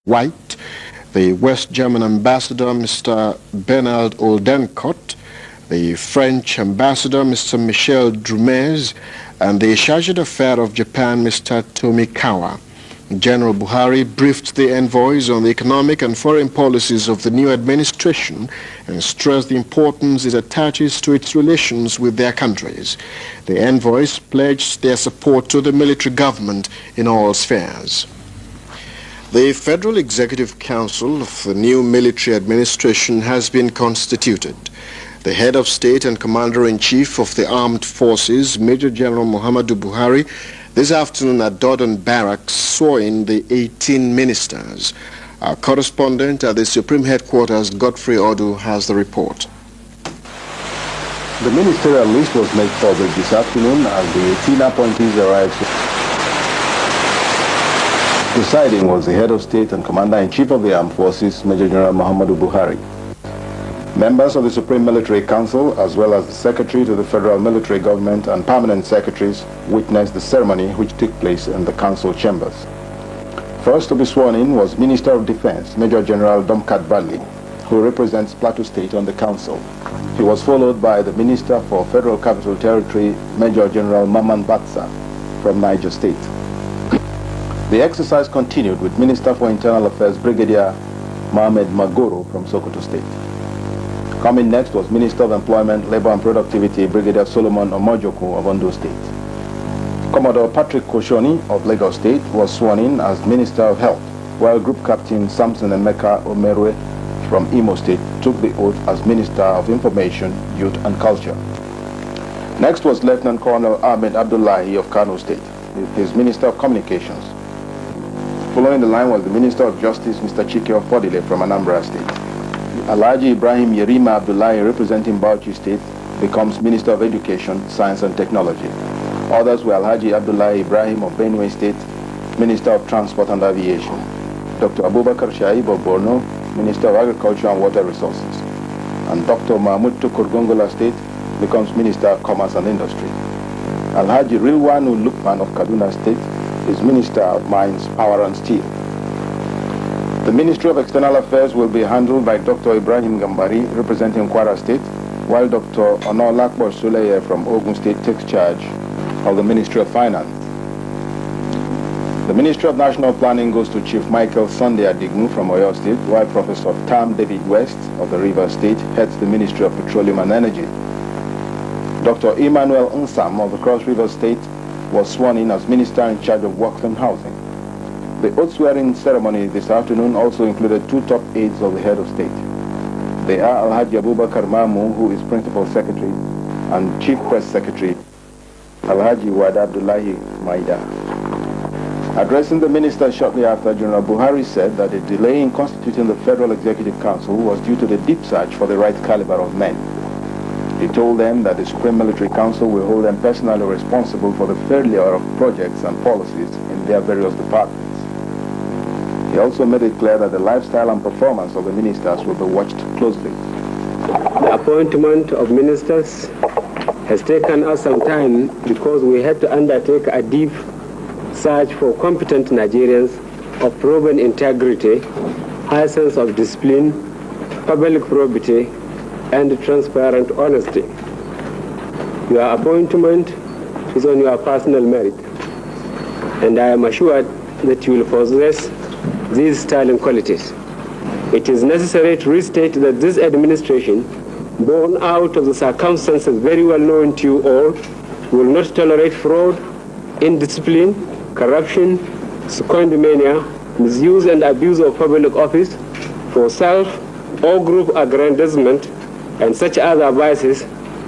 White, the West German ambassador, Mr. Bernard Oldenkot, the French ambassador, Mr. Michel Drumes, and the chargé d'affaires of Japan, Mr. Tomikawa. General Buhari briefed the envoys on the economic and foreign policies of the new administration and stressed the importance it attaches to its relations with their countries. The envoys pledged their support to the military government in all spheres. The Federal Executive Council of the new military administration has been constituted. The head of state and commander-in-chief of the armed forces, Major General Muhammadu Buhari, this afternoon at Dodon Barracks swore in the 18 ministers. Our correspondent at the Supreme Headquarters, Godfrey Odu, has the report. The ministerial list was made public this afternoon as the 18 appointees arrived. Presiding was the head of state and commander-in-chief of the armed forces, Major General Muhammadu Buhari. Members of the Supreme Military Council, as well as the Secretary to the Federal Military Government and permanent secretaries, witnessed the ceremony which took place in the council chambers. First to be sworn in was Minister of Defense, Major General Domkat Bradley, who represents Plateau State on the council. He was followed by the Minister for Federal Capital Territory, Major General Maman Batsa from Niger State. The exercise continued with Minister for Internal Affairs, Brigadier Mohamed Magoro from Sokoto State. Coming next was Minister of Employment, Labor and Productivity, Brigadier Solomon Omojoko of Ondo State. Commodore Patrick Koshoni of Lagos State was sworn in as Minister of Health, while Group Captain Samson Emeka Omerwe from Imo State took the oath as Minister of Information, Youth and Culture. Next was Lieutenant Colonel Ahmed Abdullahi of Kano State, his Minister of Communications. Following the line was the Minister of Justice, Mr. Chike Ofodile from Anambra State. Alhaji Ibrahim Yerima Abdullahi, representing Bauchi State, becomes Minister of Education, Science and Technology. Others were Alhaji Abdullahi Ibrahim of Benue State, Minister of Transport and Aviation. Dr. Abubakar Shaib of Borno, Minister of Agriculture and Water Resources. And Dr. Mahmoud Tukur Gongola State becomes Minister of Commerce and Industry. Alhaji Rilwanu Lukman of Kaduna State is Minister of Mines, Power and Steel. The Ministry of External Affairs will be handled by Dr. Ibrahim Gambari, representing Kwara State, while Dr. Onolakbo Suleye from Ogun State takes charge of the Ministry of Finance. The Ministry of National Planning goes to Chief Michael Sunday Adigmu from Oyo State, while Professor Tam David West of the Rivers State heads the Ministry of Petroleum and Energy. Dr. Emmanuel Nsam of the Cross River State was sworn in as Minister in charge of Works and Housing. The oath swearing ceremony this afternoon also included two top aides of the head of state. They are Alhaji Abubakar Mamu, who is Principal Secretary, and Chief Press Secretary, Alhaji Wada Abdullahi Maida. Addressing the minister shortly after, General Buhari said that the delay in constituting the Federal Executive Council was due to the deep search for the right caliber of men. He told them that the Supreme Military Council will hold them personally responsible for the failure of projects and policies in their various departments. He also made it clear that the lifestyle and performance of the ministers will be watched closely. The appointment of ministers has taken us some time because we had to undertake a deep search for competent Nigerians of proven integrity, high sense of discipline, public probity, and transparent honesty. Your appointment is on your personal merit, and I am assured that you will possess these sterling qualities. It is necessary to restate that this administration, born out of the circumstances very well known to you all, will not tolerate fraud, indiscipline, corruption, squandermania, misuse and abuse of public office for self or group aggrandizement, and such other vices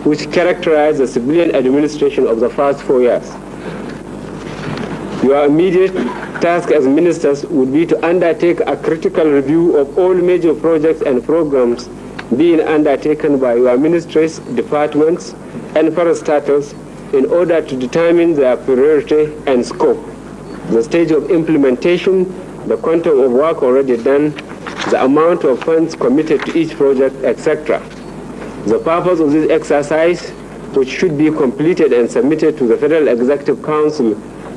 which characterize the civilian administration of the past 4 years. Your immediate task as ministers would be to undertake a critical review of all major projects and programs being undertaken by your ministries, departments, and parastatals in order to determine their priority and scope, the stage of implementation, the quantum of work already done, the amount of funds committed to each project, etc. The purpose of this exercise, which should be completed and submitted to the Federal Executive Council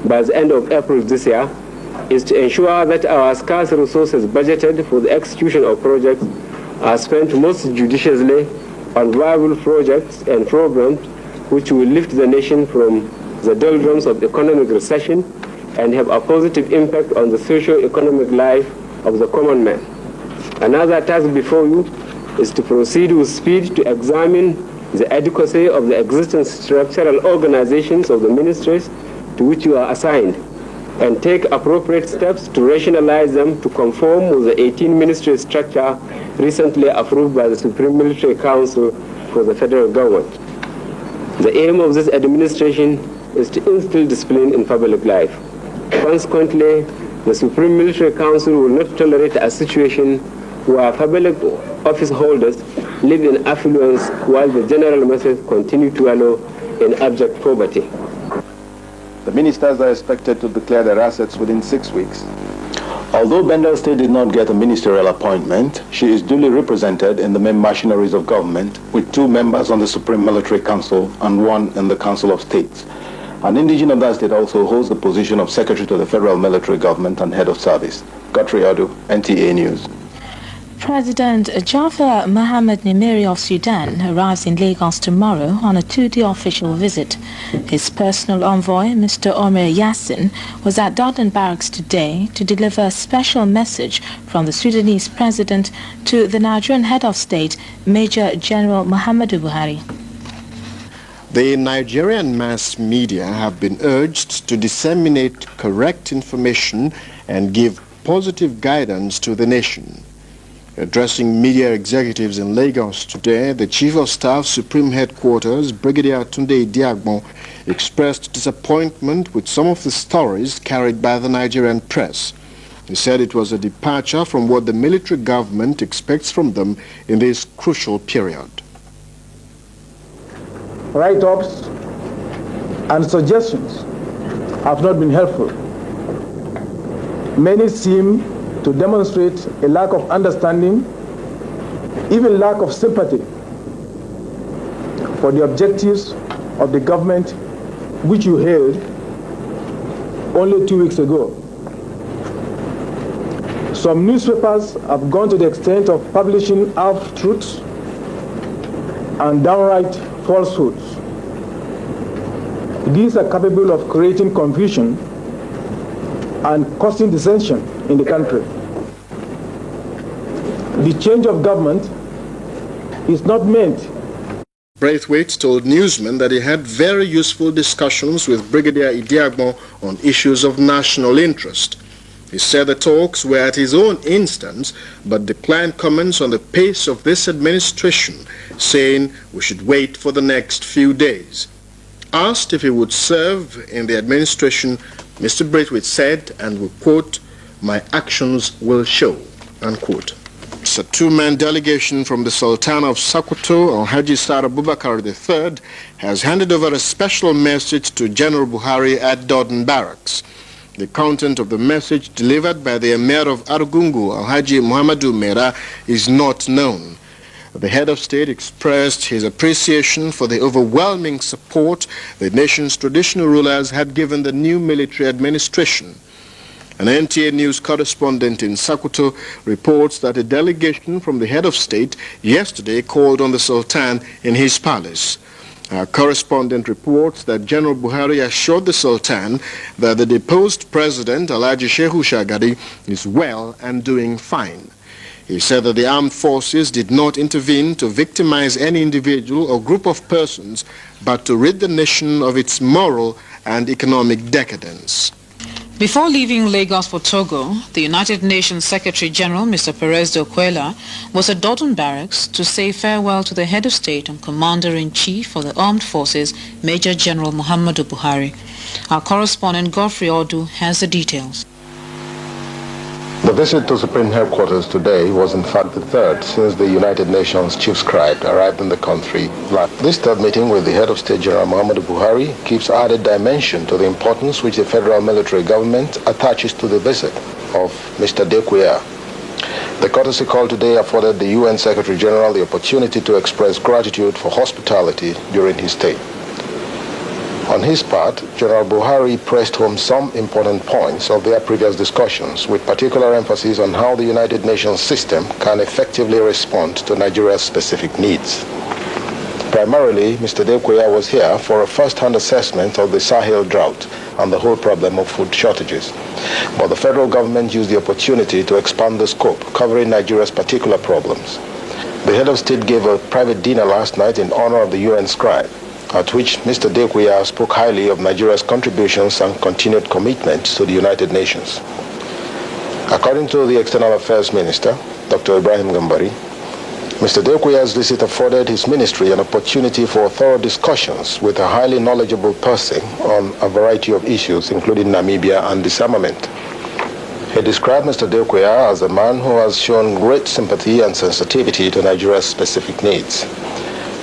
by the end of April this year, is to ensure that our scarce resources budgeted for the execution of projects are spent most judiciously on viable projects and programs which will lift the nation from the doldrums of economic recession and have a positive impact on the socio-economic life of the common man. Another task before you is to proceed with speed to examine the adequacy of the existing structural organizations of the ministries to which you are assigned, and take appropriate steps to rationalize them to conform with the 18-ministry structure recently approved by the Supreme Military Council for the federal government. The aim of this administration is to instill discipline in public life. Consequently, the Supreme Military Council will not tolerate a situation where public office holders live in affluence while the general masses continue to wallow in abject poverty. The ministers are expected to declare their assets within 6 weeks. Although Bendel State did not get a ministerial appointment, she is duly represented in the main machineries of government with 2 members on the Supreme Military Council and 1 in the Council of States. An indigene of that state also holds the position of Secretary to the Federal Military Government and Head of Service. Godfrey Adu, NTA News. President Jafar Mohammed Nimeri of Sudan arrives in Lagos tomorrow on a 2-day official visit. His personal envoy, Mr. Omer Yassin, was at Dodon Barracks today to deliver a special message from the Sudanese president to the Nigerian head of state, Major General Muhammadu Buhari. The Nigerian mass media have been urged to disseminate correct information and give positive guidance to the nation. Addressing media executives in Lagos today, the Chief of Staff Supreme Headquarters, Brigadier Tunde Idiagbon, expressed disappointment with some of the stories carried by the Nigerian press. He said it was a departure from what the military government expects from them in this crucial period. Write-ups and suggestions have not been helpful. Many seem to demonstrate a lack of understanding, even lack of sympathy for the objectives of the government which you hailed only 2 weeks ago. Some newspapers have gone to the extent of publishing half-truths and downright falsehoods. These are capable of creating confusion and causing dissension in the country. The change of government is not meant. Braithwaite told newsmen that he had very useful discussions with Brigadier Idiagbon on issues of national interest. He said the talks were at his own instance, but declined comments on the pace of this administration, saying we should wait for the next few days. Asked if he would serve in the administration, Mr. Braithwaite said, and we quote, "My actions will show," unquote. It's a 2-man delegation from the Sultan of Sokoto, Alhaji Sar Abubakar III, has handed over a special message to General Buhari at Dodon Barracks. The content of the message delivered by the Emir of Argungu, Alhaji Muhammadu Mera, is not known. The head of state expressed his appreciation for the overwhelming support the nation's traditional rulers had given the new military administration. An NTA News correspondent in Sokoto reports that a delegation from the head of state yesterday called on the Sultan in his palace. Our correspondent reports that General Buhari assured the Sultan that the deposed president, Alhaji Shehu Shagari, is well and doing fine. He said that the armed forces did not intervene to victimize any individual or group of persons, but to rid the nation of its moral and economic decadence. Before leaving Lagos for Togo, the United Nations Secretary General, Mr. Perez de Oquela, was at Dodon Barracks to say farewell to the head of state and Commander-in-Chief for the Armed Forces, Major General Muhammadu Buhari. Our correspondent Godfrey Odu has the details. The visit to Supreme Headquarters today was in fact the third since the United Nations Chief Scribe arrived in the country. This third meeting with the head of state, General Muhammadu Buhari, gives added dimension to the importance which the federal military government attaches to the visit of Mr. Dekwea. The courtesy call today afforded the UN Secretary General the opportunity to express gratitude for hospitality during his stay. On his part, General Buhari pressed home some important points of their previous discussions, with particular emphasis on how the United Nations system can effectively respond to Nigeria's specific needs. Primarily, Mr. Dekweya was here for a first-hand assessment of the Sahel drought and the whole problem of food shortages. But the federal government used the opportunity to expand the scope, covering Nigeria's particular problems. The head of state gave a private dinner last night in honor of the UN scribe, at which Mr. Dekweya spoke highly of Nigeria's contributions and continued commitment to the United Nations. According to the External Affairs Minister, Dr. Ibrahim Gambari, Mr. Dekweya's visit afforded his ministry an opportunity for thorough discussions with a highly knowledgeable person on a variety of issues, including Namibia and disarmament. He described Mr. Dekweya as a man who has shown great sympathy and sensitivity to Nigeria's specific needs.